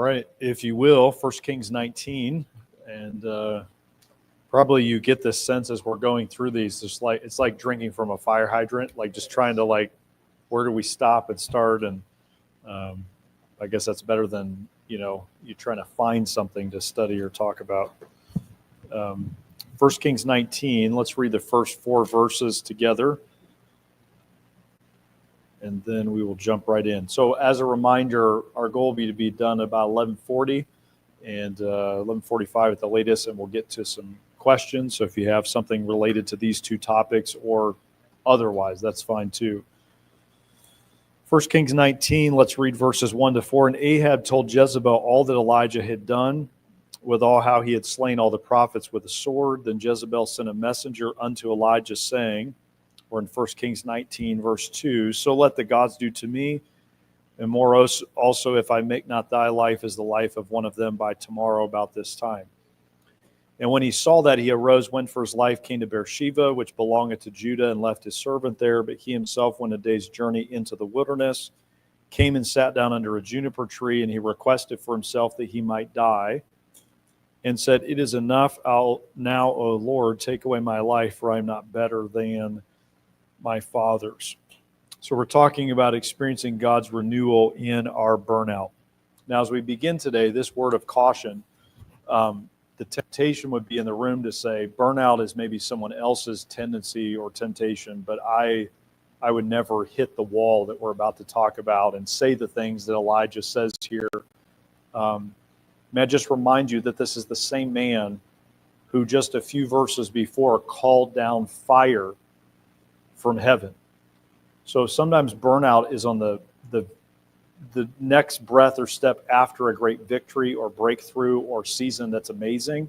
right, if you will, 1 Kings 19, and probably you get this sense as we're going through these, it's like drinking from a fire hydrant, like just trying to where do we stop and start, and I guess that's better than you trying to find something to study or talk about. 1 Kings 19, let's read the first 4 verses together, and then we will jump right in. So as a reminder, our goal will be to be done about 11:40 and 11:45 at the latest, and we'll get to some questions. So if you have something related to these two topics or otherwise, that's fine too. 1 Kings 19, let's read verses 1 to 4. And Ahab told Jezebel all that Elijah had done, with all how he had slain all the prophets with a sword. Then Jezebel sent a messenger unto Elijah, saying, or in 1 Kings 19, verse 2, so let the gods do to me, and more also if I make not thy life as the life of one of them by tomorrow about this time. And when he saw that, he arose, went for his life, came to Beersheba, which belongeth to Judah, and left his servant there. But he himself went a day's journey into the wilderness, came and sat down under a juniper tree, and he requested for himself that he might die, and said, it is enough now, O Lord, take away my life, for I am not better than my fathers. So we're talking about experiencing God's renewal in our burnout. Now, as we begin today, this word of caution, the temptation would be in the room to say burnout is maybe someone else's tendency or temptation, but I would never hit the wall that we're about to talk about and say the things that Elijah says here. May I just remind you that this is the same man who just a few verses before called down fire from heaven. So sometimes burnout is on the next breath or step after a great victory or breakthrough or season that's amazing,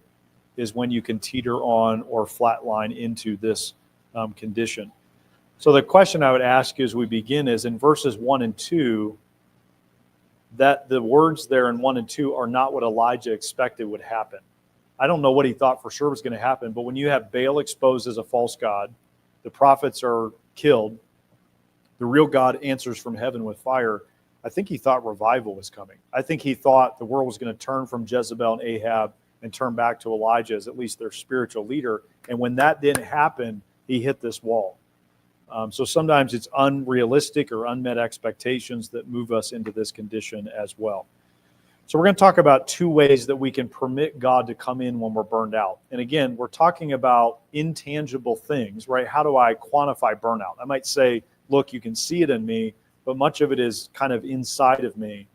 is when you can teeter on or flatline into this condition. So the question I would ask you as we begin is, in verses 1 and 2, that the words there in 1 and 2 are not what Elijah expected would happen. I don't know what he thought for sure was going to happen, but when you have Baal exposed as a false god, the prophets are killed, the real God answers from heaven with fire, I think he thought revival was coming. I think he thought the world was going to turn from Jezebel and Ahab and turn back to Elijah as at least their spiritual leader. And when that didn't happen, he hit this wall. So sometimes it's unrealistic or unmet expectations that move us into this condition as well. So we're going to talk about 2 ways that we can permit God to come in when we're burned out. And again, we're talking about intangible things, right? How do I quantify burnout? I might say, look, you can see it in me, but much of it is kind of inside of me.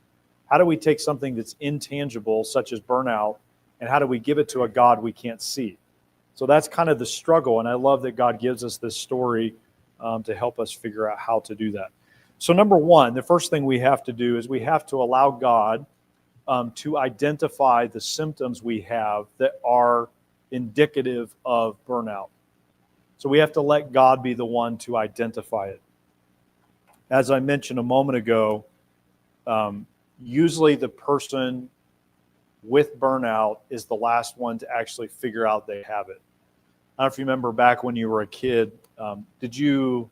How do we take something that's intangible, such as burnout, and how do we give it to a God we can't see? So that's kind of the struggle, and I love that God gives us this story to help us figure out how to do that. So number 1, the first thing we have to do is we have to allow God to identify the symptoms we have that are indicative of burnout. So we have to let God be the one to identify it. As I mentioned a moment ago, usually the person with burnout is the last one to actually figure out they have it. I don't know if you remember back when you were a kid, did you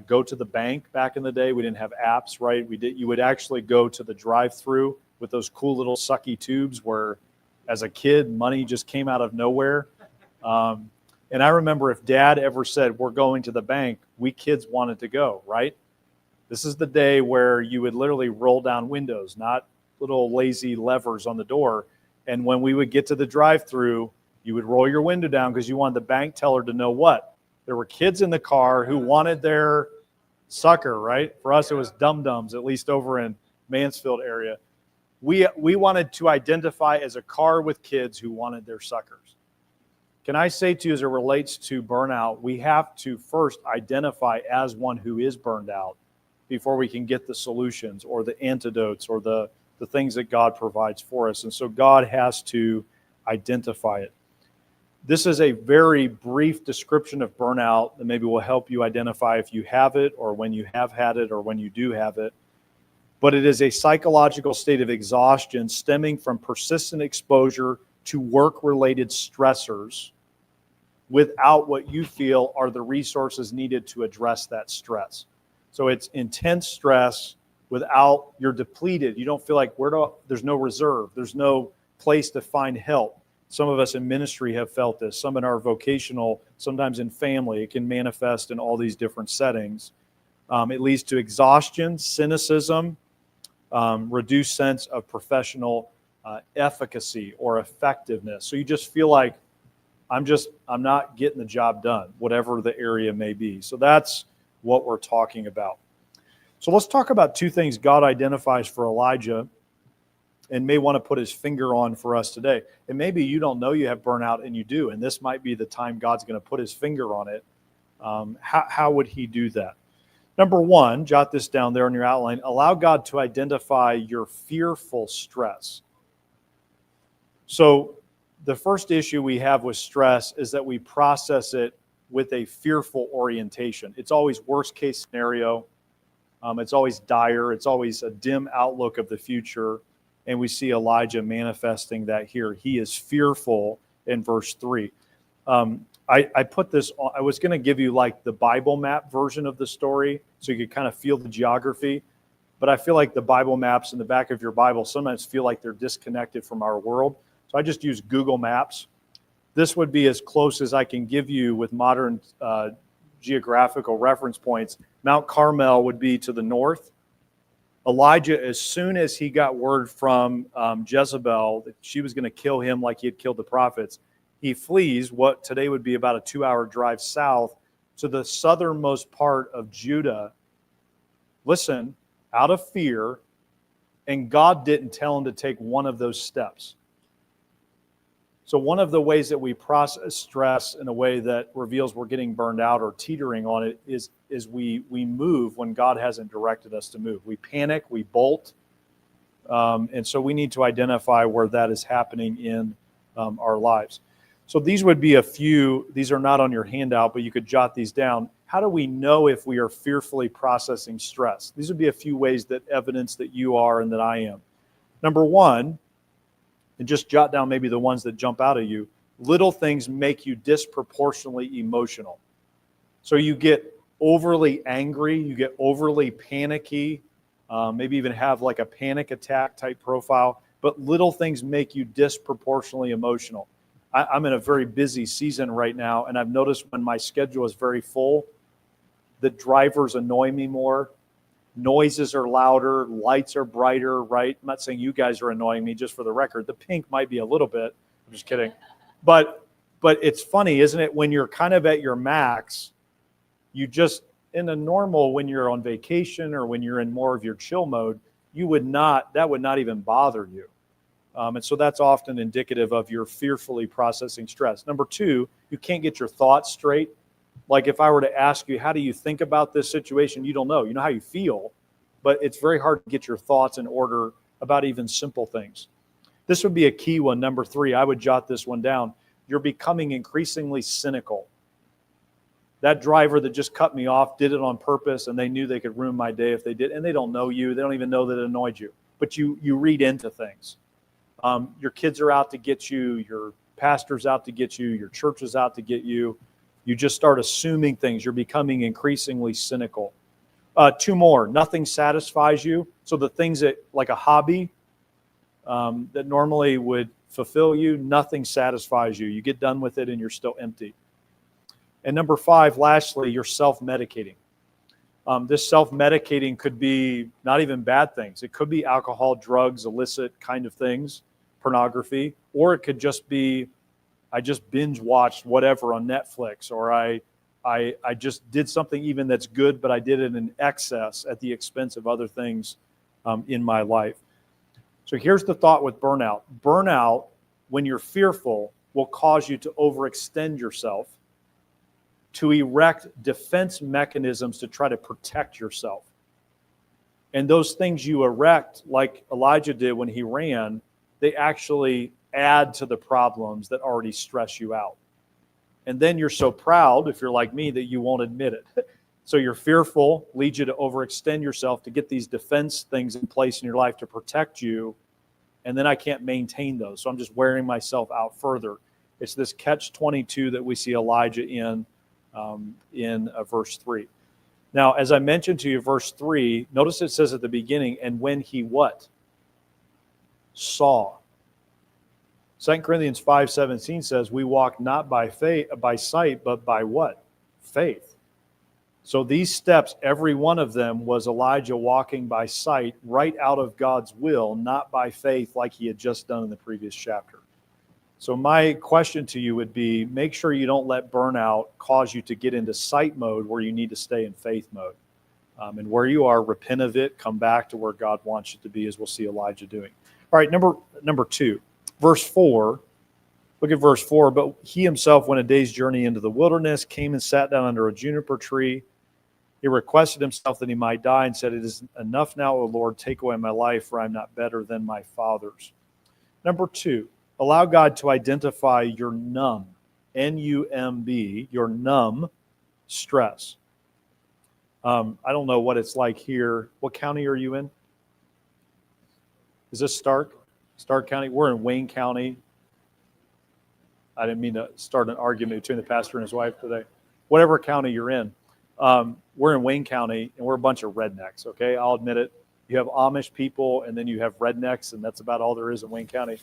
go to the bank back in the day? We didn't have apps, right? You would actually go to the drive-through with those cool little sucky tubes where, as a kid, money just came out of nowhere. And I remember if Dad ever said, we're going to the bank, we kids wanted to go, right? This is the day where you would literally roll down windows, not little lazy levers on the door. And when we would get to the drive-through, you would roll your window down because you wanted the bank teller to know what? There were kids in the car who wanted their sucker, right? For us, it was dum-dums, at least over in Mansfield area. We wanted to identify as a car with kids who wanted their suckers. Can I say to you, as it relates to burnout, we have to first identify as one who is burned out before we can get the solutions or the antidotes or the things that God provides for us. And so God has to identify it. This is a very brief description of burnout that maybe will help you identify if you have it or when you have had it or when you do have it. But it is a psychological state of exhaustion stemming from persistent exposure to work-related stressors without what you feel are the resources needed to address that stress. So it's intense stress you're depleted. You don't feel like there's no reserve. There's no place to find help. Some of us in ministry have felt this. Some in our vocational, sometimes in family. It can manifest in all these different settings. It leads to exhaustion, cynicism, reduced sense of professional efficacy or effectiveness. So you just feel like I'm not getting the job done, whatever the area may be. So that's what we're talking about. So let's talk about two things God identifies for Elijah and may want to put his finger on for us today. And maybe you don't know you have burnout and you do, and this might be the time God's going to put his finger on it. How would he do that? Number one, jot this down there in your outline, allow God to identify your fearful stress. So the first issue we have with stress is that we process it with a fearful orientation. It's always worst case scenario. It's always dire. It's always a dim outlook of the future. And we see Elijah manifesting that here. He is fearful in verse 3. I put this on, I was going to give you like the Bible map version of the story so you could kind of feel the geography. But I feel like the Bible maps in the back of your Bible sometimes feel like they're disconnected from our world. So I just use Google Maps. This would be as close as I can give you with modern geographical reference points. Mount Carmel would be to the north. Elijah, as soon as he got word from Jezebel that she was going to kill him like he had killed the prophets, he flees what today would be about a 2-hour drive south to the southernmost part of Judah. Listen, out of fear, and God didn't tell him to take one of those steps. So one of the ways that we process stress in a way that reveals we're getting burned out or teetering on it is we move when God hasn't directed us to move. We panic, we bolt, and so we need to identify where that is happening in our lives. So these would be a few, these are not on your handout, but you could jot these down. How do we know if we are fearfully processing stress? These would be a few ways that evidence that you are and that I am. Number one, and just jot down maybe the ones that jump out at you, little things make you disproportionately emotional. So you get overly angry, you get overly panicky, maybe even have like a panic attack type profile, but little things make you disproportionately emotional. I'm in a very busy season right now, and I've noticed when my schedule is very full, that drivers annoy me more. Noises are louder, lights are brighter, right? I'm not saying you guys are annoying me, just for the record. The pink might be a little bit. I'm just kidding. But it's funny, isn't it? When you're kind of at your max, you just, in a normal, when you're on vacation or when you're in more of your chill mode, that would not even bother you. And so that's often indicative of your fearfully processing stress. Number two, you can't get your thoughts straight. Like if I were to ask you, how do you think about this situation? You don't know. You know how you feel, but it's very hard to get your thoughts in order about even simple things. This would be a key one. Number three, I would jot this one down. You're becoming increasingly cynical. That driver that just cut me off did it on purpose, and they knew they could ruin my day if they did, and they don't know you. They don't even know that it annoyed you, but you read into things. Your kids are out to get you. Your pastor's out to get you. Your church is out to get you. You just start assuming things. You're becoming increasingly cynical. Two more. Nothing satisfies you. So the things that, like a hobby that normally would fulfill you, nothing satisfies you. You get done with it and you're still empty. And number five, lastly, you're self-medicating. This self-medicating could be not even bad things. It could be alcohol, drugs, illicit kind of things, pornography, or it could just be, I just binge watched whatever on Netflix, or I just did something even that's good, but I did it in excess at the expense of other things in my life. So here's the thought with burnout. Burnout, when you're fearful, will cause you to overextend yourself, to erect defense mechanisms to try to protect yourself. And those things you erect, like Elijah did when he ran, they actually add to the problems that already stress you out. And then you're so proud, if you're like me, that you won't admit it. So you're fearful, leads you to overextend yourself to get these defense things in place in your life to protect you. And then I can't maintain those. So I'm just wearing myself out further. It's this catch-22 that we see Elijah in verse 3. Now, as I mentioned to you, verse 3, notice it says at the beginning, and when he what? Saw. 2 Corinthians 5:17 says, we walk not by faith, by sight, but by what? Faith. So these steps, every one of them was Elijah walking by sight, right out of God's will, not by faith like he had just done in the previous chapter. So my question to you would be, make sure you don't let burnout cause you to get into sight mode where you need to stay in faith mode. And where you are, repent of it, come back to where God wants you to be, as we'll see Elijah doing. All right, number 2, verse 4. Look at verse 4. But he himself went a day's journey into the wilderness, came and sat down under a juniper tree. He requested himself that he might die and said, it is enough now, O Lord, take away my life, for I am not better than my fathers. Number 2, allow God to identify your numb, N-U-M-B, your numb stress. I don't know what it's like here. What county are you in? Is this Stark? Stark County? We're in Wayne County. I didn't mean to start an argument between the pastor and his wife today. Whatever county you're in. We're in Wayne County, and we're a bunch of rednecks, okay? I'll admit it. You have Amish people, and then you have rednecks, and that's about all there is in Wayne County.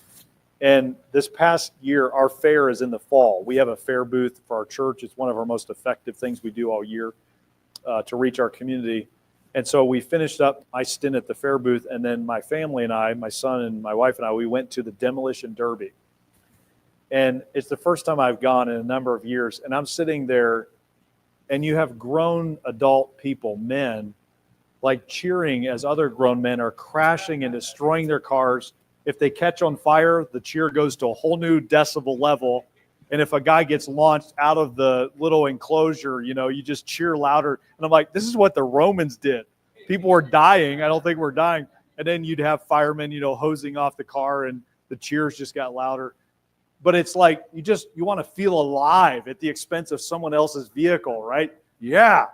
And this past year, our fair is in the fall. We have a fair booth for our church. It's one of our most effective things we do all year to reach our community. And so we finished up my stint at the fair booth, and then my family and I, my son and my wife and I, we went to the Demolition Derby. And it's the first time I've gone in a number of years, and I'm sitting there, and you have grown adult people, men, like cheering as other grown men are crashing and destroying their cars. If they catch on fire, the cheer goes to a whole new decibel level. And if a guy gets launched out of the little enclosure, you just cheer louder. And I'm like, this is what the Romans did. People were dying. I don't think we're dying. And then you'd have firemen, hosing off the car, and the cheers just got louder. But it's like you want to feel alive at the expense of someone else's vehicle, right? Yeah.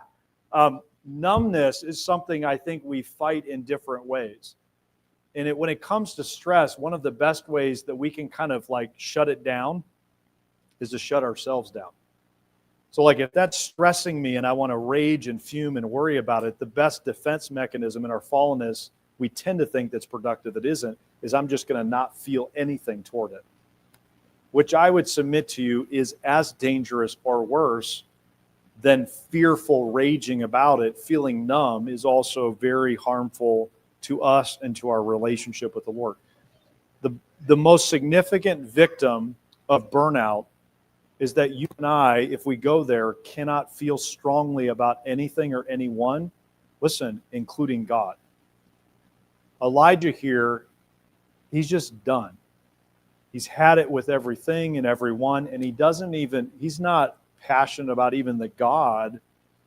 Numbness is something I think we fight in different ways. And when it comes to stress, one of the best ways that we can kind of like shut it down is to shut ourselves down. So like if that's stressing me and I want to rage and fume and worry about it, the best defense mechanism in our fallenness, we tend to think that's productive, it isn't, is I'm just going to not feel anything toward it. Which I would submit to you is as dangerous or worse than fearful raging about it. Feeling numb is also very harmful to us and to our relationship with the Lord. The most significant victim of burnout is that you and I, if we go there, cannot feel strongly about anything or anyone, listen, including God. Elijah here, he's just done. He's had it with everything and everyone, and he's not passionate about even the God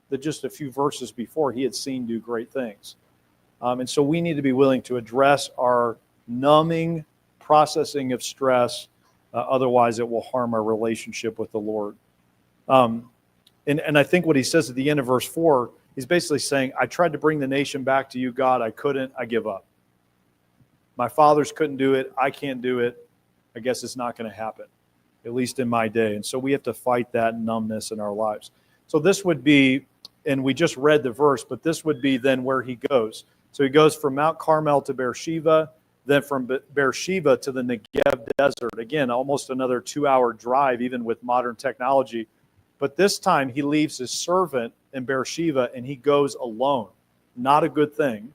that just a few verses before he had seen do great things. And so we need to be willing to address our numbing processing of stress. Otherwise, it will harm our relationship with the Lord. And I think what he says at the end of verse 4, he's basically saying, I tried to bring the nation back to you, God. I couldn't. I give up. My fathers couldn't do it. I can't do it. I guess it's not going to happen, at least in my day. And so we have to fight that numbness in our lives. So this would be, and we just read the verse, but this would be then where he goes. So he goes from Mount Carmel to Beersheba, then from Beersheba to the Negev desert. Again, almost another 2-hour drive, even with modern technology. But this time he leaves his servant in Beersheba and he goes alone. Not a good thing.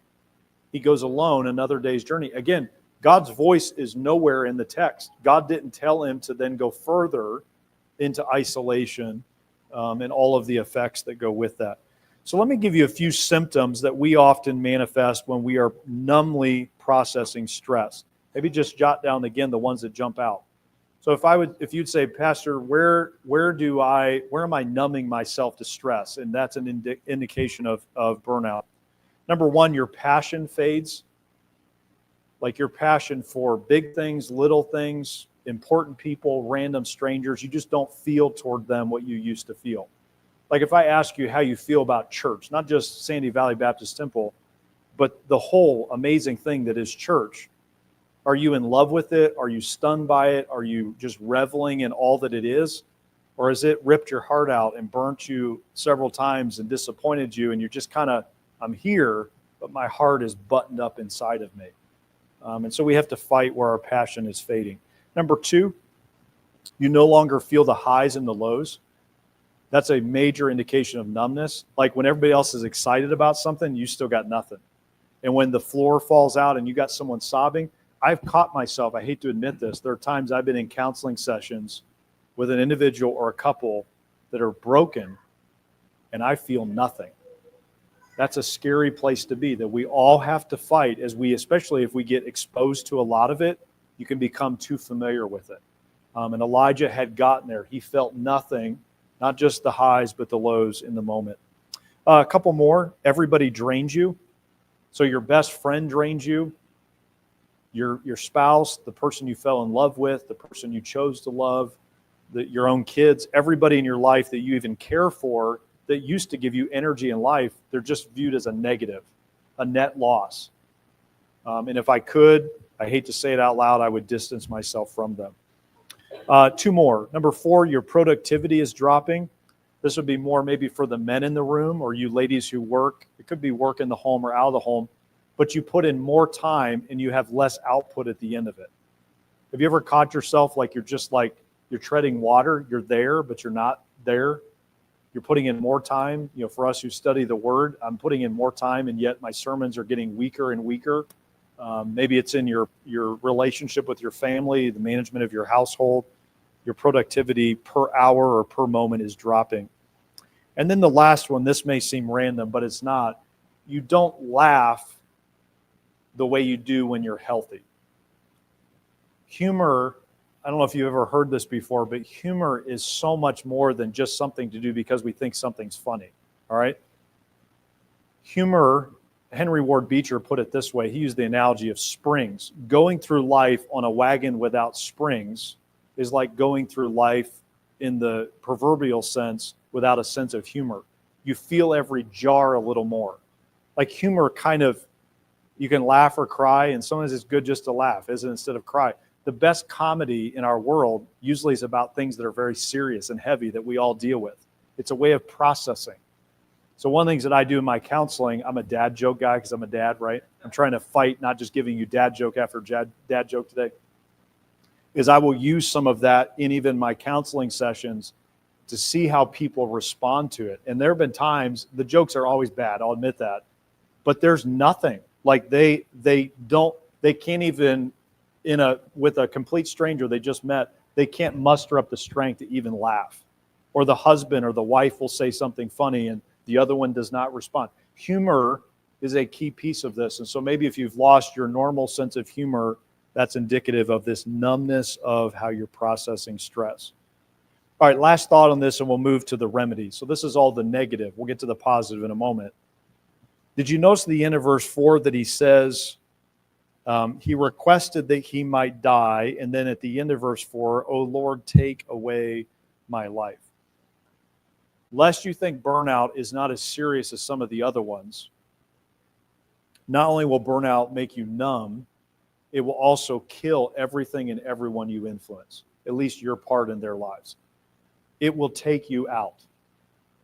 He goes alone another day's journey. Again, God's voice is nowhere in the text. God didn't tell him to then go further into isolation and all of the effects that go with that. So let me give you a few symptoms that we often manifest when we are numbly processing stress. Maybe just jot down again the ones that jump out. So if you'd say, Pastor, where am I numbing myself to stress? And that's an indication of burnout. Number 1, your passion fades. Like your passion for big things, little things, important people, random strangers, you just don't feel toward them what you used to feel. Like if I ask you how you feel about church, not just Sandy Valley Baptist Temple, but the whole amazing thing that is church, are you in love with it? Are you stunned by it? Are you just reveling in all that it is? Or has it ripped your heart out and burnt you several times and disappointed you, and you're just kind of, I'm here, but my heart is buttoned up inside of me. And so we have to fight where our passion is fading. Number 2, you no longer feel the highs and the lows. That's a major indication of numbness. Like when everybody else is excited about something, you still got nothing. And when the floor falls out and you got someone sobbing, I've caught myself, I hate to admit this, there are times I've been in counseling sessions with an individual or a couple that are broken, and I feel nothing. That's a scary place to be, that we all have to fight especially if we get exposed to a lot of it, you can become too familiar with it. And Elijah had gotten there. He felt nothing, not just the highs, but the lows in the moment. A couple more. Everybody drains you. So your best friend drains you. Your spouse, the person you fell in love with, the person you chose to love, your own kids, everybody in your life that you even care for that used to give you energy in life, they're just viewed as a negative, a net loss. And if I could, I hate to say it out loud, I would distance myself from them. 2 more. Number 4, your productivity is dropping. This would be more maybe for the men in the room or you ladies who work. It could be work in the home or out of the home, but you put in more time and you have less output at the end of it. Have you ever caught yourself like you're treading water, you're there, but you're not there? You're putting in more time. For us who study the Word, I'm putting in more time, and yet my sermons are getting weaker and weaker. Maybe it's in your relationship with your family, the management of your household. Your productivity per hour or per moment is dropping. And then the last one, this may seem random, but it's not. You don't laugh the way you do when you're healthy. Humor, I don't know if you've ever heard this before, but humor is so much more than just something to do because we think something's funny, all right? Humor, Henry Ward Beecher put it this way. He used the analogy of springs. Going through life on a wagon without springs is like going through life in the proverbial sense without a sense of humor. You feel every jar a little more. Like humor kind of, you can laugh or cry, and sometimes it's good just to laugh, isn't it, instead of cry. The best comedy in our world usually is about things that are very serious and heavy that we all deal with. It's a way of processing. So one of the things that I do in my counseling, I'm a dad joke guy because I'm a dad, right? I'm trying to fight, not just giving you dad joke after dad joke today, is I will use some of that in even my counseling sessions to see how people respond to it. And there have been times, the jokes are always bad, I'll admit that, but there's nothing. Like they can't even, with a complete stranger they just met, they can't muster up the strength to even laugh. Or the husband or the wife will say something funny and the other one does not respond. Humor is a key piece of this. And so maybe if you've lost your normal sense of humor, that's indicative of this numbness of how you're processing stress. All right, last thought on this, and we'll move to the remedies. So this is all the negative. We'll get to the positive in a moment. Did you notice at the end of verse 4 that he says, he requested that he might die, and then at the end of verse 4, "O Lord, take away my life." Lest you think burnout is not as serious as some of the other ones, not only will burnout make you numb, it will also kill everything and everyone you influence, at least your part in their lives. It will take you out.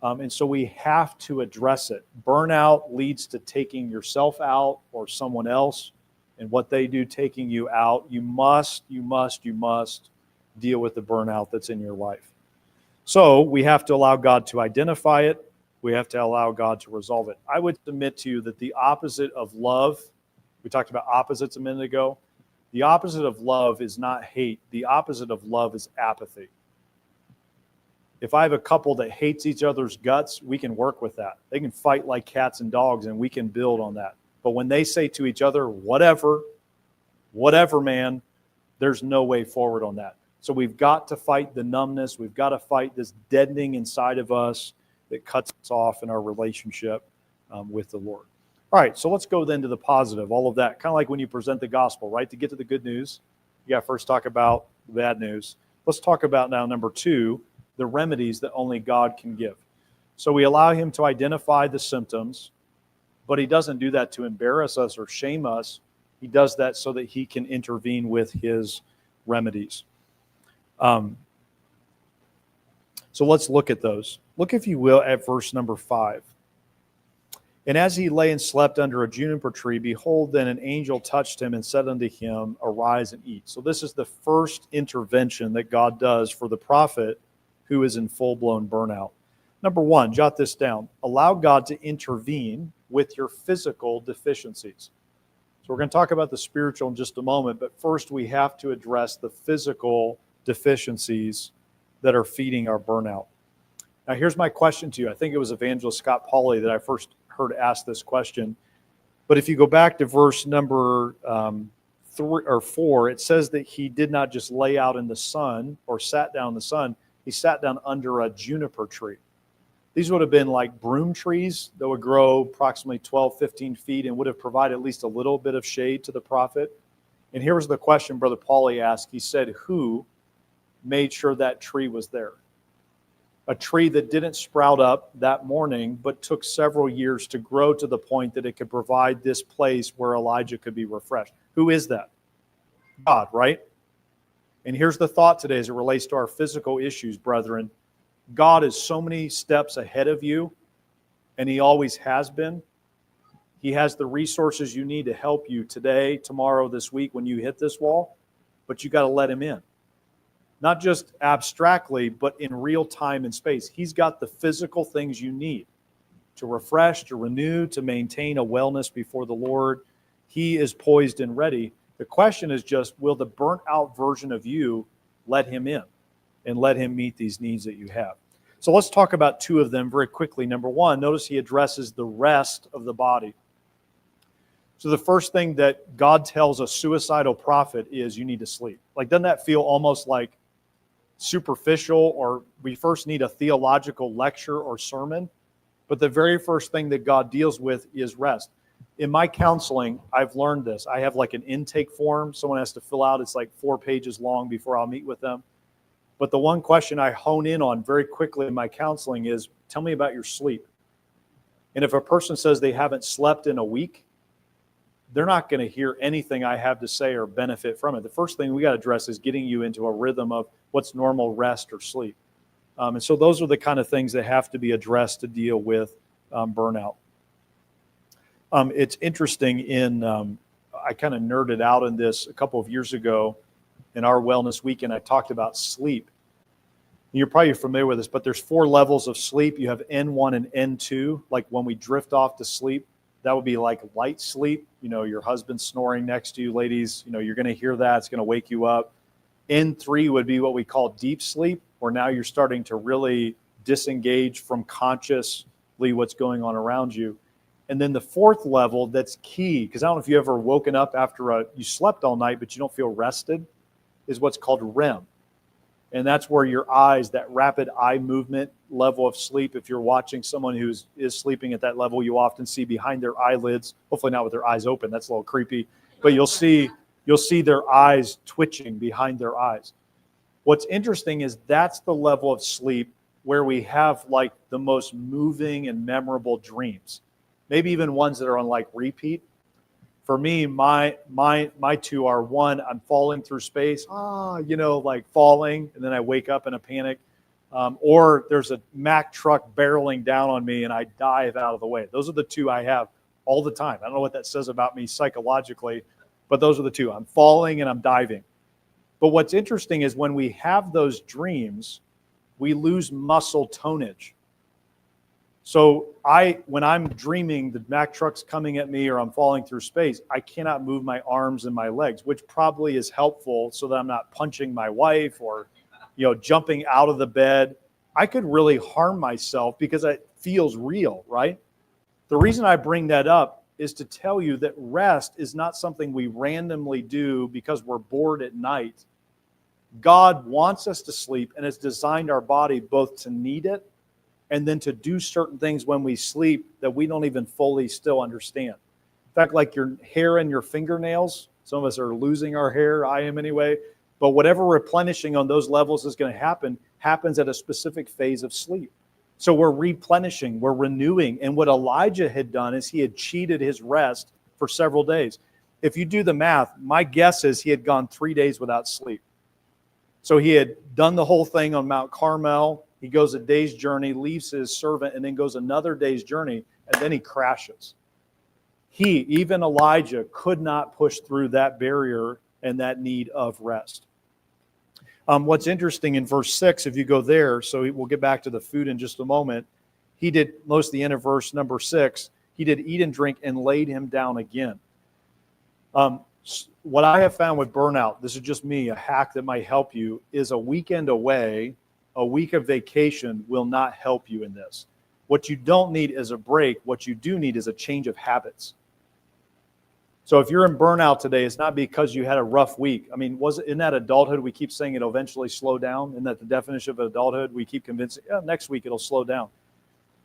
And so we have to address it. Burnout leads to taking yourself out or someone else, and what they do taking you out. You must deal with the burnout that's in your life. So we have to allow God to identify it. We have to allow God to resolve it. I would submit to you that the opposite of love, we talked about opposites a minute ago. The opposite of love is not hate. The opposite of love is apathy. If I have a couple that hates each other's guts, we can work with that. They can fight like cats and dogs, and we can build on that. But when they say to each other, whatever, man, there's no way forward on that. So we've got to fight the numbness. We've got to fight this deadening inside of us that cuts us off in our relationship with the Lord. All right, so let's go then to the positive, all of that. Kind of like when you present the gospel, right? To get to the good news, you got to first talk about the bad news. Let's talk about now, number 2, the remedies that only God can give. So we allow him to identify the symptoms, but he doesn't do that to embarrass us or shame us. He does that so that he can intervene with his remedies. So let's look at those. Look, if you will, at verse number 5. And as he lay and slept under a juniper tree, behold, then an angel touched him and said unto him, arise and eat. So this is the first intervention that God does for the prophet who is in full-blown burnout. Number 1, jot this down. Allow God to intervene with your physical deficiencies. So we're going to talk about the spiritual in just a moment, but first we have to address the physical deficiencies that are feeding our burnout. Now here's my question to you. I think it was Evangelist Scott Pauley that I first heard ask this question. But if you go back to verse number 3 or 4, it says that he did not just lay out in the sun or sat down in the sun. He sat down under a juniper tree. These would have been like broom trees that would grow approximately 12, 15 feet and would have provided at least a little bit of shade to the prophet. And here was the question Brother Pauley asked. He said, who made sure that tree was there? A tree that didn't sprout up that morning, but took several years to grow to the point that it could provide this place where Elijah could be refreshed. Who is that? God, right? And here's the thought today as it relates to our physical issues, brethren. God is so many steps ahead of you, and he always has been. He has the resources you need to help you today, tomorrow, this week when you hit this wall, but you got to let him in. Not just abstractly, but in real time and space. He's got the physical things you need to refresh, to renew, to maintain a wellness before the Lord. He is poised and ready. The question is just, will the burnt out version of you let him in and let him meet these needs that you have? So let's talk about 2 of them very quickly. Number 1, notice he addresses the rest of the body. So the first thing that God tells a suicidal prophet is you need to sleep. Like, doesn't that feel almost like superficial, or we first need a theological lecture or sermon? But the very first thing that God deals with is rest. In my counseling, I've learned this. I have like an intake form someone has to fill out. It's like 4 pages long before I'll meet with them. But the one question I hone in on very quickly in my counseling is, tell me about your sleep. And if a person says they haven't slept in a week, they're not going to hear anything I have to say or benefit from it. The first thing we got to address is getting you into a rhythm of what's normal rest or sleep. And so those are the kind of things that have to be addressed to deal with burnout. It's interesting I kind of nerded out in this a couple of years ago in our wellness weekend. I talked about sleep. You're probably familiar with this, but there's 4 levels of sleep. You have N1 and N2, like when we drift off to sleep. That would be like light sleep. You know, your husband's snoring next to you, ladies. You know, you're going to hear that. It's going to wake you up. N3 would be what we call deep sleep, where now you're starting to really disengage from consciously what's going on around you. And then the 4th level that's key, because I don't know if you ever woken up after you slept all night, but you don't feel rested, is what's called REM. And that's where your eyes, that rapid eye movement level of sleep, if you're watching someone who is sleeping at that level, you often see behind their eyelids, hopefully not with their eyes open, that's a little creepy, but you'll see their eyes twitching behind their eyes. What's interesting is that's the level of sleep where we have like the most moving and memorable dreams, maybe even ones that are on like repeat. For me, my 2 are, 1, I'm falling through space, like falling, and then I wake up in a panic. Or there's a Mack truck barreling down on me and I dive out of the way. Those are the 2 I have all the time. I don't know what that says about me psychologically, but those are the 2. I'm falling and I'm diving. But what's interesting is when we have those dreams, we lose muscle tonnage. So when I'm dreaming the Mack truck's coming at me or I'm falling through space, I cannot move my arms and my legs, which probably is helpful so that I'm not punching my wife or, jumping out of the bed. I could really harm myself because it feels real, right? The reason I bring that up is to tell you that rest is not something we randomly do because we're bored at night. God wants us to sleep and has designed our body both to need it and then to do certain things when we sleep that we don't even fully still understand. In fact, like your hair and your fingernails, some of us are losing our hair, I am anyway, but whatever replenishing on those levels is going to happen, happens at a specific phase of sleep. So we're replenishing, we're renewing, and what Elijah had done is he had cheated his rest for several days. If you do the math, my guess is he had gone 3 days without sleep. So he had done the whole thing on Mount Carmel. He goes a day's journey, leaves his servant, and then goes another day's journey, and then he crashes. Even Elijah, could not push through that barrier and that need of rest. What's interesting in verse 6, if you go there, so we'll get back to the food in just a moment. He did, most of the end of verse number 6, he did eat and drink and laid him down again. What I have found with burnout, this is just me, a hack that might help you, is a weekend away, a week of vacation will not help you in this. What you don't need is a break. What you do need is a change of habits. So if you're in burnout today, it's not because you had a rough week. I mean, in that adulthood, we keep saying it'll eventually slow down? Isn't that the definition of adulthood? We keep convincing, next week it'll slow down.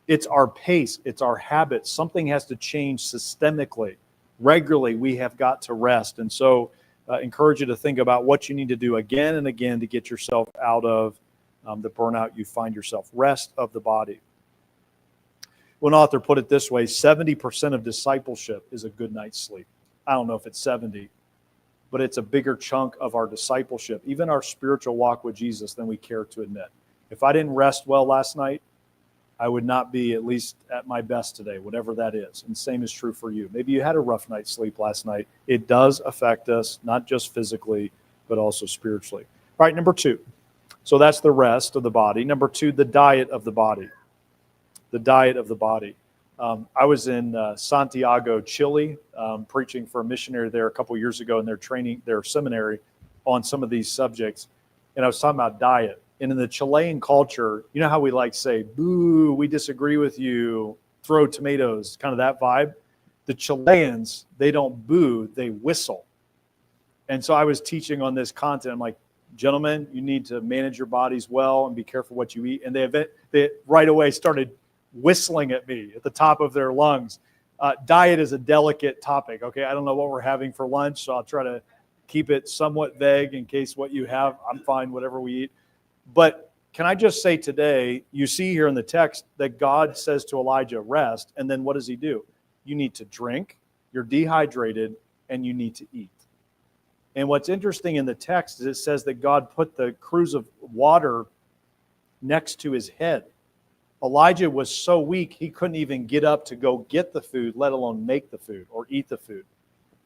It's our pace. It's our habits. Something has to change systemically. Regularly, we have got to rest. And so encourage you to think about what you need to do again and again to get yourself out of the burnout you find yourself. Rest of the body. One author put it this way, 70% of discipleship is a good night's sleep. I don't know if it's 70, but it's a bigger chunk of our discipleship, even our spiritual walk with Jesus, than we care to admit. If I didn't rest well last night, I would not be at least at my best today, whatever that is. And same is true for you. Maybe you had a rough night's sleep last night. It does affect us, not just physically, but also spiritually. All right, number 2. So that's the rest of the body. Number 2, the diet of the body. The diet of the body. I was in Santiago, Chile, preaching for a missionary there a couple years ago in their seminary on some of these subjects. And I was talking about diet. And in the Chilean culture, you know how we like say, boo, we disagree with you, throw tomatoes, kind of that vibe. The Chileans, they don't boo, they whistle. And so I was teaching on this content. I'm like, gentlemen, you need to manage your bodies well and be careful what you eat. And they right away started whistling at me at the top of their lungs. Diet is a delicate topic, okay? I don't know what we're having for lunch, so I'll try to keep it somewhat vague in case what you have, I'm fine, whatever we eat. But can I just say today, you see here in the text that God says to Elijah, rest, and then what does he do? You need to drink, you're dehydrated, and you need to eat. And what's interesting in the text is it says that God put the cruse of water next to his head. Elijah was so weak, he couldn't even get up to go get the food, let alone make the food or eat the food.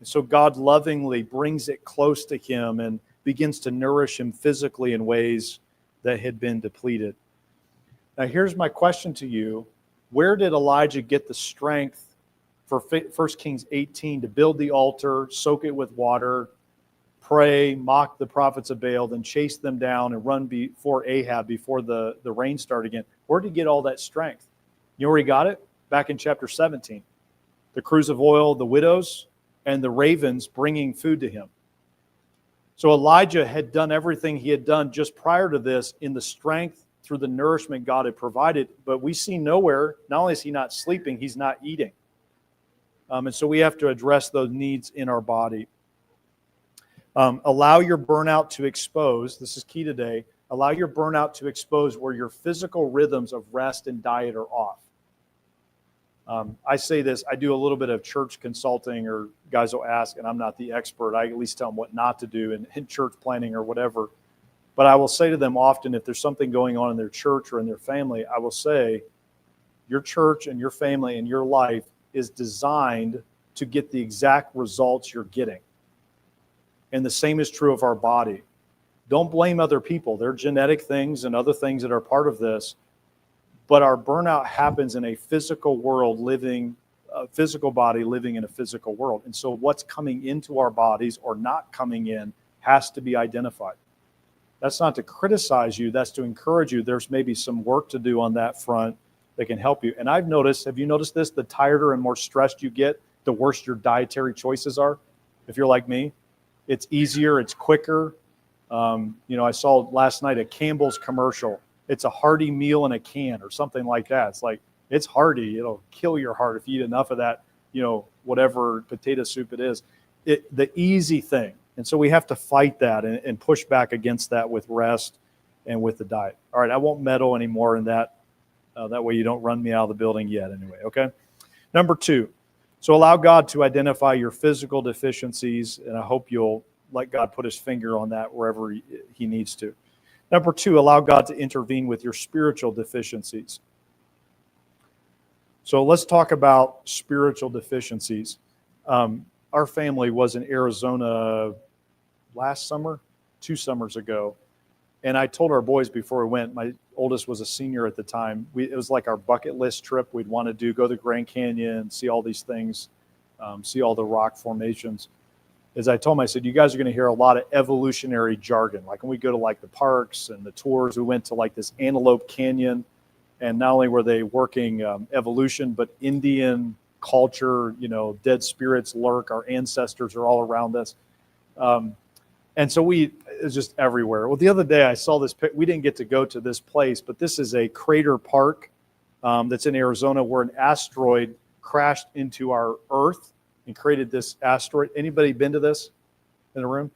And so God lovingly brings it close to him and begins to nourish him physically in ways that had been depleted. Now, here's my question to you. Where did Elijah get the strength for 1 Kings 18 to build the altar, soak it with water, pray, mock the prophets of Baal, then chase them down and run before Ahab before the rain started again? Where did he get all that strength? You know where he got it? Back in chapter 17. The cruse of oil, the widows, and the ravens bringing food to him. So Elijah had done everything he had done just prior to this in the strength through the nourishment God had provided. But we see nowhere, not only is he not sleeping, he's not eating. And so we have to address those needs in our body. Allow your burnout to expose, this is key today, allow your burnout to expose where your physical rhythms of rest and diet are off. I say this, I do a little bit of church consulting, or guys will ask, and I'm not the expert. I at least tell them what not to do in church planning or whatever. But I will say to them often, if there's something going on in their church or in their family, I will say, your church and your family and your life is designed to get the exact results you're getting. And the same is true of our body. Don't blame other people. There are genetic things and other things that are part of this. But our burnout happens in a physical world, a physical body living in a physical world. And so what's coming into our bodies or not coming in has to be identified. That's not to criticize you. That's to encourage you. There's maybe some work to do on that front that can help you. And I've noticed, have you noticed this? The tireder and more stressed you get, the worse your dietary choices are. If you're like me, it's easier, it's quicker. I saw last night a Campbell's commercial. It's a hearty meal in a can or something like that. It's like, it's hearty. It'll kill your heart if you eat enough of that, whatever potato soup it is. The easy thing. And so we have to fight that and push back against that with rest and with the diet. All right, I won't meddle anymore in that. That way you don't run me out of the building yet anyway, okay? Number 2, so allow God to identify your physical deficiencies, and I hope you'll let God put his finger on that wherever he needs to. Number 2, allow God to intervene with your spiritual deficiencies. So let's talk about spiritual deficiencies. Our family was in Arizona last summer, 2 summers ago. And I told our boys before we went, my oldest was a senior at the time, it was like our bucket list trip we'd want to do, go to the Grand Canyon, see all these things, see all the rock formations. As I told them, I said, you guys are going to hear a lot of evolutionary jargon. Like when we go to like the parks and the tours, we went to like this Antelope Canyon. And not only were they working evolution, but Indian culture, dead spirits lurk. Our ancestors are all around us. And so it was just everywhere. Well, the other day I saw this, we didn't get to go to this place, but this is a crater park that's in Arizona where an asteroid crashed into our Earth and created this asteroid. Anybody been to this in the room?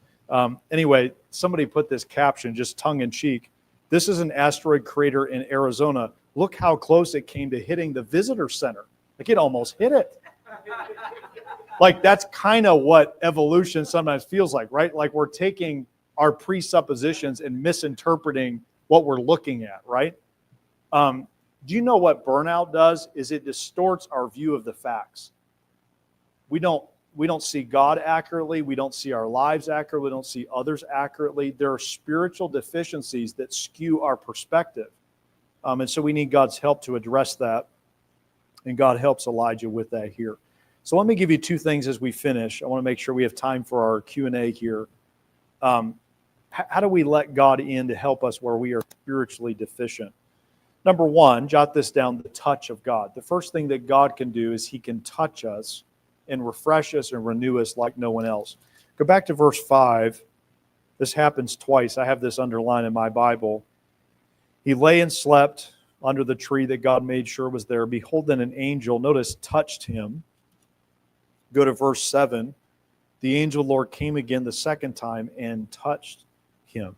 Anyway, somebody put this caption, just tongue in cheek. This is an asteroid crater in Arizona. Look how close it came to hitting the visitor center. Like it almost hit it. Like that's kind of what evolution sometimes feels like, right? Like we're taking our presuppositions and misinterpreting what we're looking at, right? Do you know what burnout does? Is it distorts our view of the facts. We don't see God accurately. We don't see our lives accurately. We don't see others accurately. There are spiritual deficiencies that skew our perspective. And so we need God's help to address that. And God helps Elijah with that here. So let me give you 2 things as we finish. I want to make sure we have time for our Q&A here. How do we let God in to help us where we are spiritually deficient? Number 1, jot this down, the touch of God. The first thing that God can do is he can touch us and refresh us and renew us like no one else. Go back to verse 5. This happens twice. I have this underlined in my Bible. He lay and slept under the tree that God made sure was there. Behold, then an angel, notice, touched him. Go to verse 7. The angel of the Lord came again the second time and touched him.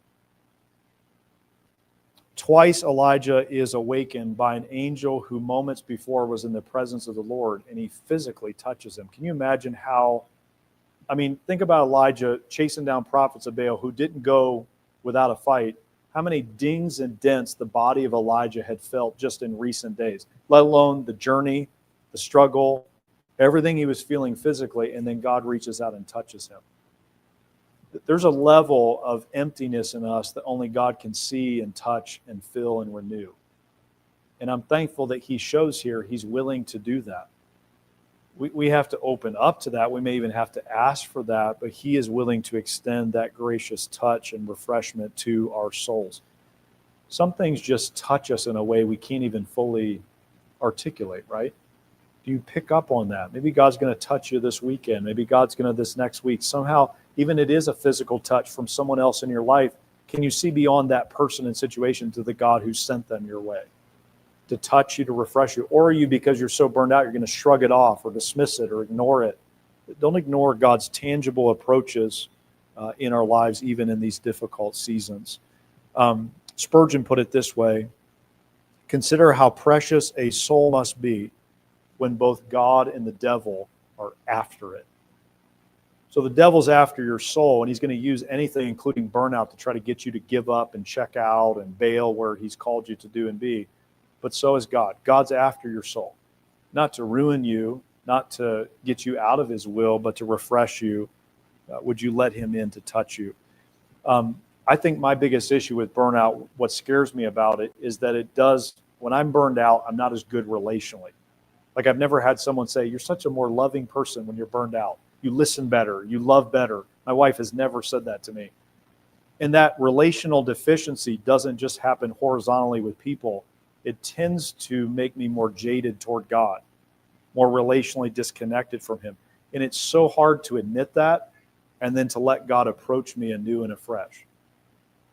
Twice Elijah is awakened by an angel who moments before was in the presence of the Lord, and he physically touches him. Can you imagine think about Elijah chasing down prophets of Baal who didn't go without a fight. How many dings and dents the body of Elijah had felt just in recent days, let alone the journey, the struggle, everything he was feeling physically, and then God reaches out and touches him. There's a level of emptiness in us that only God can see and touch and fill and renew. And I'm thankful that he shows here he's willing to do that. We have to open up to that. We may even have to ask for that, but he is willing to extend that gracious touch and refreshment to our souls. Some things just touch us in a way we can't even fully articulate, right? Do you pick up on that? Maybe God's going to touch you this weekend. Maybe God's going to this next week. Somehow, even it is a physical touch from someone else in your life. Can you see beyond that person and situation to the God who sent them your way? To touch you, to refresh you? Or are you, because you're so burned out, you're going to shrug it off or dismiss it or ignore it? Don't ignore God's tangible approaches in our lives, even in these difficult seasons. Spurgeon put it this way: consider how precious a soul must be when both God and the devil are after it. So the devil's after your soul, and he's going to use anything, including burnout, to try to get you to give up and check out and bail where he's called you to do and be. But so is God. God's after your soul, not to ruin you, not to get you out of his will, but to refresh you. Would you let him in to touch you? I think my biggest issue with burnout, what scares me about it, is that it does, when I'm burned out, I'm not as good relationally. Like I've never had someone say, you're such a more loving person when you're burned out. You listen better. You love better. My wife has never said that to me. And that relational deficiency doesn't just happen horizontally with people. It tends to make me more jaded toward God, more relationally disconnected from him. And it's so hard to admit that and then to let God approach me anew and afresh.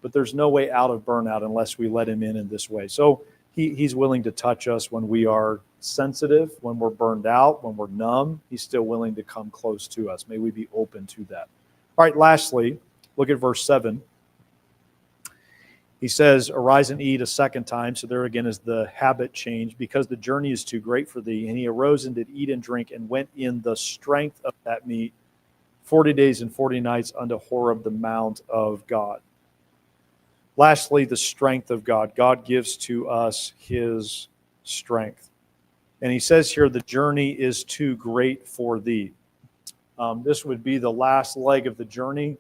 But there's no way out of burnout unless we let him in this way. So he's willing to touch us when we are sensitive, when we're burned out, when we're numb. He's still willing to come close to us. May we be open to that. All right, lastly, look at verse 7. He says, arise and eat a second time. So there again is the habit change, because the journey is too great for thee. And he arose and did eat and drink and went in the strength of that meat 40 days and 40 nights unto Horeb, the mount of God. Lastly, the strength of God. God gives to us his strength. And he says here, the journey is too great for thee. This would be the last leg of the journey.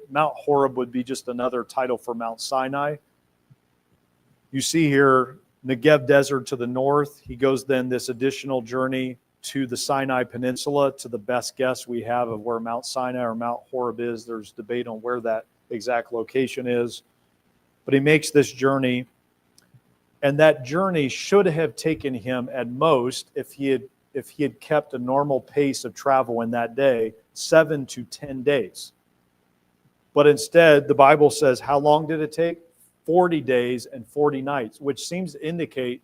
Mount Horeb would be just another title for Mount Sinai. You see here, Negev Desert to the north. He goes then this additional journey to the Sinai Peninsula, to the best guess we have of where Mount Sinai or Mount Horeb is. There's debate on where that exact location is. But he makes this journey, and that journey should have taken him at most, if he had kept a normal pace of travel in that day, 7 to 10 days. But instead, the Bible says, how long did it take? 40 days and 40 nights, which seems to indicate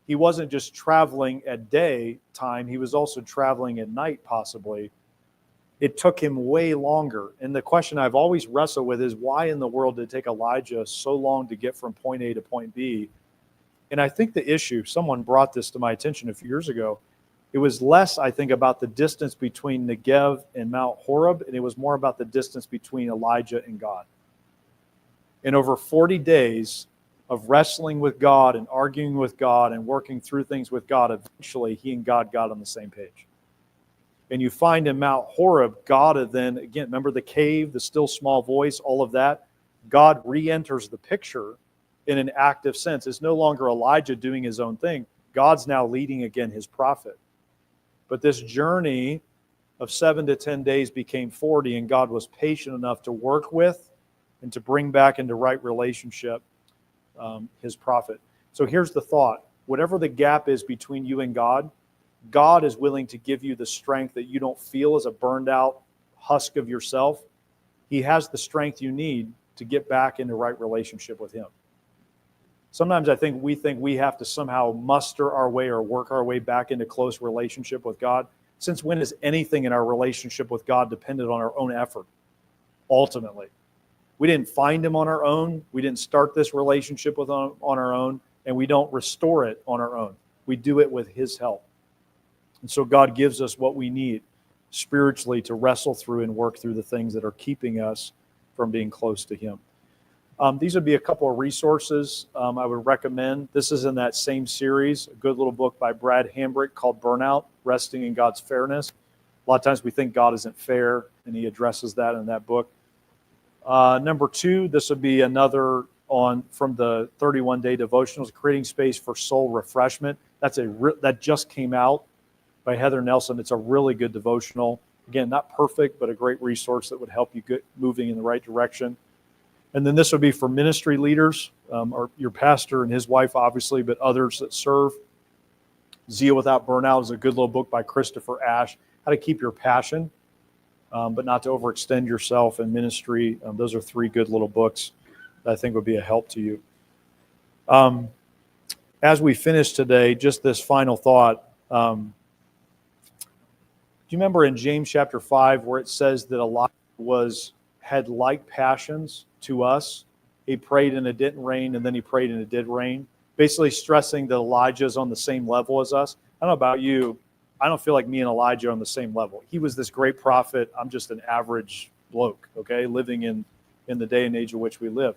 he wasn't just traveling at day time, he was also traveling at night, possibly. It took him way longer. And the question I've always wrestled with is, why in the world did it take Elijah so long to get from point A to point B? And I think the issue, someone brought this to my attention a few years ago, it was less, I think, about the distance between Negev and Mount Horeb, and it was more about the distance between Elijah and God. And over 40 days of wrestling with God and arguing with God and working through things with God, eventually he and God got on the same page. And you find in Mount Horeb, God then, again, remember the cave, the still small voice, all of that? God re-enters the picture in an active sense. It's no longer Elijah doing his own thing. God's now leading again his prophet. But this journey of 7 to 10 days became 40, and God was patient enough to work with and to bring back into right relationship his prophet. So here's the thought. Whatever the gap is between you and God, God is willing to give you the strength that you don't feel as a burned out husk of yourself. He has the strength you need to get back into right relationship with him. Sometimes I think we have to somehow muster our way or work our way back into close relationship with God. Since when is anything in our relationship with God dependent on our own effort? Ultimately. We didn't find him on our own. We didn't start this relationship with him on our own, and we don't restore it on our own. We do it with his help. And so God gives us what we need spiritually to wrestle through and work through the things that are keeping us from being close to him. These would be a couple of resources I would recommend. This is in that same series, a good little book by Brad Hambrick called Burnout, Resting in God's Fairness. A lot of times we think God isn't fair, and he addresses that in that book. Number 2, this would be another from the 31-day devotionals, Creating Space for Soul Refreshment. That just came out by Heather Nelson. It's a really good devotional. Again, not perfect, but a great resource that would help you get moving in the right direction. And then this would be for ministry leaders, or your pastor and his wife, obviously, but others that serve. Zeal Without Burnout is a good little book by Christopher Ash, How to Keep Your Passion, but not to overextend yourself in ministry. Those are 3 good little books that I think would be a help to you. As we finish today, just this final thought. Do you remember in James chapter 5 where it says that Elijah had like passions to us? He prayed and it didn't rain, and then he prayed and it did rain. Basically stressing that Elijah is on the same level as us. I don't know about you. I don't feel like me and Elijah are on the same level. He was this great prophet. I'm just an average bloke, okay, living in the day and age in which we live.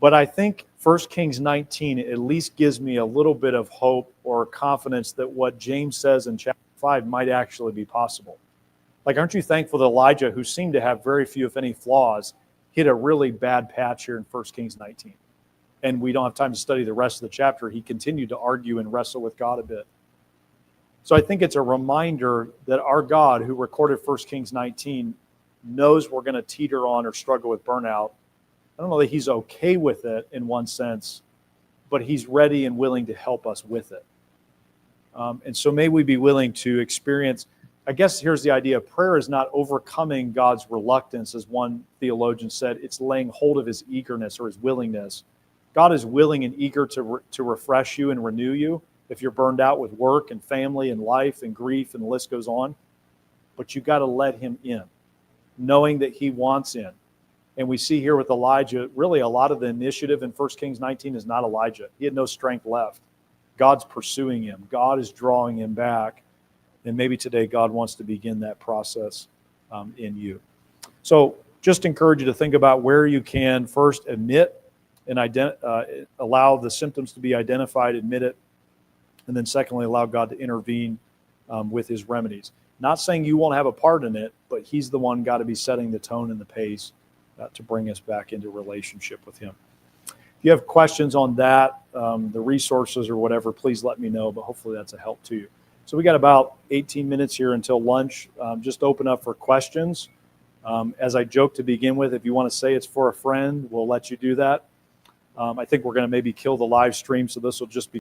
But I think 1 Kings 19 at least gives me a little bit of hope or confidence that what James says in chapter 5 might actually be possible. Like, aren't you thankful that Elijah, who seemed to have very few, if any, flaws, hit a really bad patch here in 1 Kings 19? And we don't have time to study the rest of the chapter. He continued to argue and wrestle with God a bit. So I think it's a reminder that our God, who recorded 1 Kings 19, knows we're going to teeter on or struggle with burnout. I don't know that he's okay with it in one sense, but he's ready and willing to help us with it. And so may we be willing to experience, I guess here's the idea. Prayer is not overcoming God's reluctance, as one theologian said. It's laying hold of his eagerness or his willingness. God is willing and eager to refresh you and renew you if you're burned out with work and family and life and grief, and the list goes on. But you got to let him in, knowing that he wants in. And we see here with Elijah, really a lot of the initiative in 1 Kings 19 is not Elijah. He had no strength left. God's pursuing him. God is drawing him back. And maybe today God wants to begin that process in you. So just encourage you to think about where you can first admit and allow the symptoms to be identified, admit it, and then secondly, allow God to intervene with his remedies. Not saying you won't have a part in it, but he's the one got to be setting the tone and the pace to bring us back into relationship with him. If you have questions on that, the resources or whatever, please let me know, but hopefully that's a help to you. So we got about 18 minutes here until lunch. Just open up for questions. As I joked to begin with, if you want to say it's for a friend, we'll let you do that. I think we're going to maybe kill the live stream, so this will just be